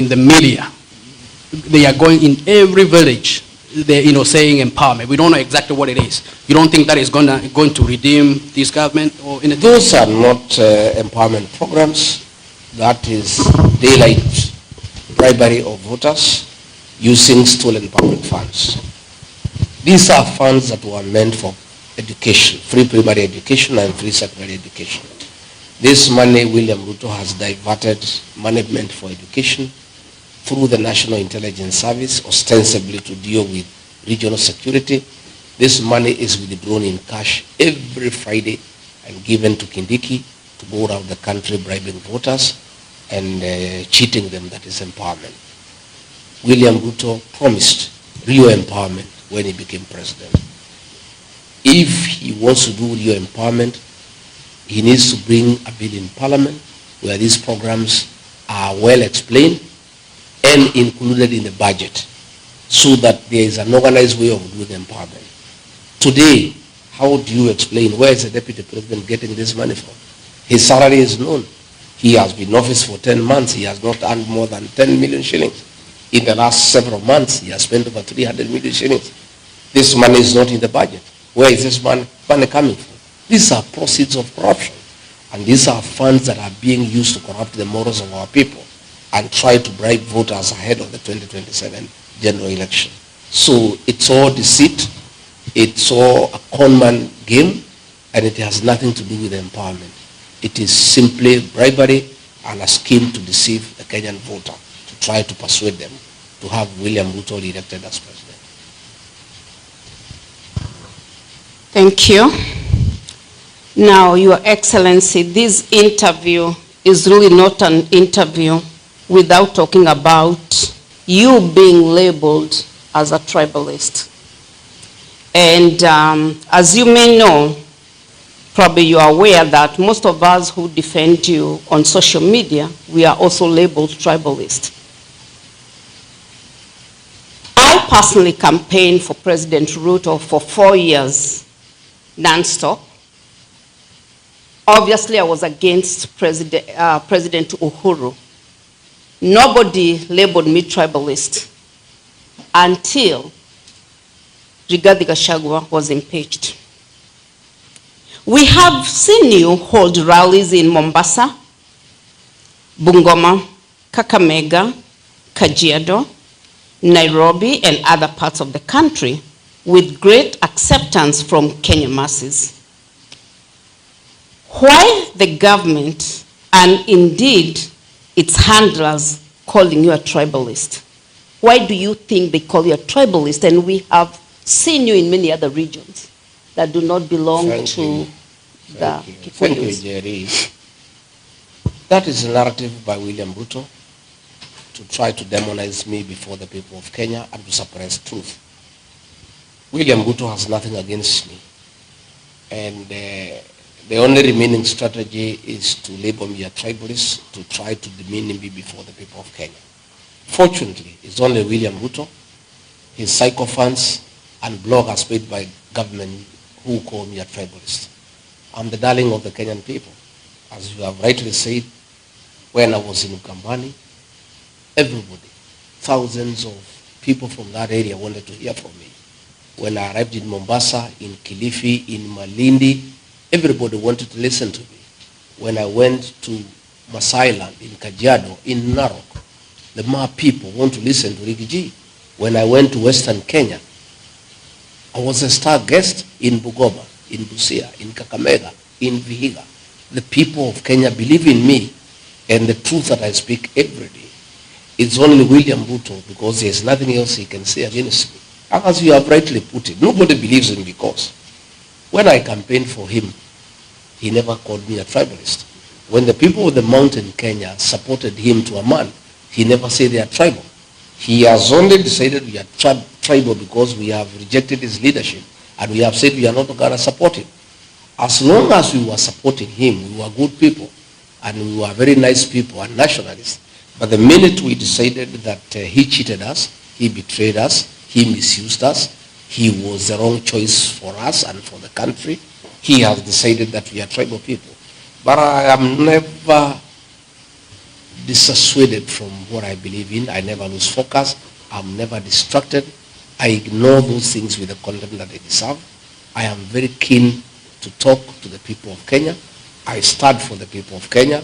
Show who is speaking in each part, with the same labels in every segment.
Speaker 1: in the media. They are going in every village. They're saying empowerment. We don't know exactly what it is. You don't think that is going to redeem this government or anything?
Speaker 2: Those are not empowerment programs. That is daylight bribery of voters using stolen public funds. These are funds that were meant for education, free primary education and free secondary education. This money, William Ruto has diverted management for education through the National Intelligence Service, ostensibly to deal with regional security. This money is withdrawn in cash every Friday and given to Kindiki to go around the country bribing voters and cheating them. That is empowerment. William Ruto promised real empowerment when he became president. If he wants to do real empowerment, he needs to bring a bill in Parliament where these programs are well explained and included in the budget so that there is an organized way of doing empowerment. Today, how do you explain where is the deputy president getting this money from? His salary is known. He has been in office for 10 months. He has not earned more than 10 million shillings. In the last several months, he has spent over 300 million shillings. This money is not in the budget. Where is this money coming from? These are proceeds of corruption. And these are funds that are being used to corrupt the morals of our people and try to bribe voters ahead of the 2027 general election. So it's all deceit. It's all a CONMAN game, and it has nothing to do with empowerment. It is simply bribery and a scheme to deceive the Kenyan voter, to try to persuade them to have William Ruto elected as president.
Speaker 3: Thank you. Now, Your Excellency, this interview is really not an interview without talking about you being labeled as a tribalist. And as you may know, probably you are aware that most of us who defend you on social media, we are also labeled tribalist. I personally campaigned for President Ruto for 4 years, non-stop. Obviously, I was against President Uhuru. Nobody labeled me tribalist until Gachagua was impeached. We have seen you hold rallies in Mombasa, Bungoma, Kakamega, Kajiado, Nairobi, and other parts of the country with great acceptance from Kenyan masses. Why the government, and indeed its handlers, calling you a tribalist? Why do you think they call you a tribalist? And we have seen you in many other regions that do not belong to the Kikuyus.
Speaker 2: Thank you, Jerry. That is a narrative by William Ruto to try to demonize me before the people of Kenya and to suppress truth. William Ruto has nothing against me. And the only remaining strategy is to label me a tribalist, to try to demean me before the people of Kenya. Fortunately, it's only William Ruto, his sycophants, and bloggers paid by government who call me a tribalist. I'm the darling of the Kenyan people. As you have rightly said, when I was in Ukambani, everybody, thousands of people from that area wanted to hear from me. When I arrived in Mombasa, in Kilifi, in Malindi, everybody wanted to listen to me. When I went to Masai Land, in Kajiado, in Narok, the Maa people want to listen to Rigiji. When I went to Western Kenya, I was a star guest in Bungoma, in Busia, in Kakamega, in Vihiga. The people of Kenya believe in me and the truth that I speak every day. It's only William Ruto because there's nothing else he can say against me. As you have rightly put it, nobody believes him because when I campaigned for him, he never called me a tribalist. When the people of the mountain Kenya supported him to a man, he never said they are tribal. He has only decided we are tribal because we have rejected his leadership and we have said we are not going to support him. As long as we were supporting him, we were good people and we were very nice people and nationalists. But the minute we decided that he cheated us, he betrayed us, he misused us, he was the wrong choice for us and for the country, he has decided that we are tribal people. But I am never dissuaded from what I believe in. I never lose focus. I'm never distracted. I ignore those things with the content that they deserve. I am very keen to talk to the people of Kenya. I stand for the people of Kenya.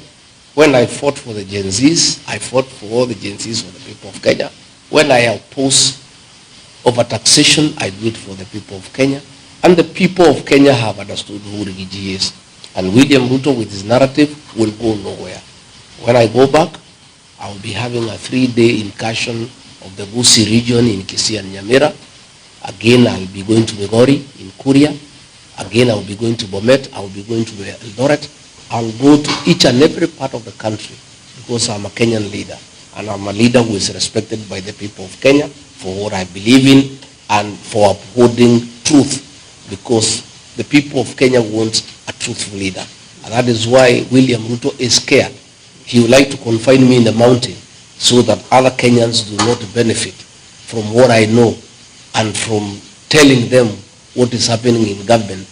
Speaker 2: When I fought for the Gen Zs, I fought for all the Gen Zs for the people of Kenya. When I oppose over-taxation, I do it for the people of Kenya. And the people of Kenya have understood who Rigiji is. And William Ruto, with his narrative, will go nowhere. When I go back, I will be having a 3-day incursion of the Gusii region in Kisii and Nyamira. Again, I will be going to Migori in Kuria. Again, I will be going to Bomet. I will be going to Eldoret. I will go to each and every part of the country because I'm a Kenyan leader. And I'm a leader who is respected by the people of Kenya for what I believe in and for upholding truth, because the people of Kenya want a truthful leader. And that is why William Ruto is scared. He would like to confine me in the mountain so that other Kenyans do not benefit from what I know and from telling them what is happening in government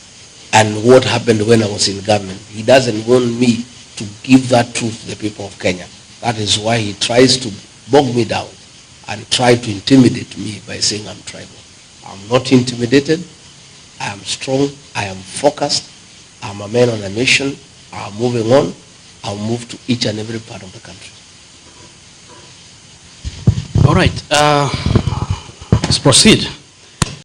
Speaker 2: and what happened when I was in government. He doesn't want me to give that truth to the people of Kenya. That is why he tries to bog me down and try to intimidate me by saying I'm tribal. I'm not intimidated. I am strong. I am focused. I'm a man on a mission. I'm moving on. I'll move to each and every part of the country.
Speaker 1: All right. Let's proceed.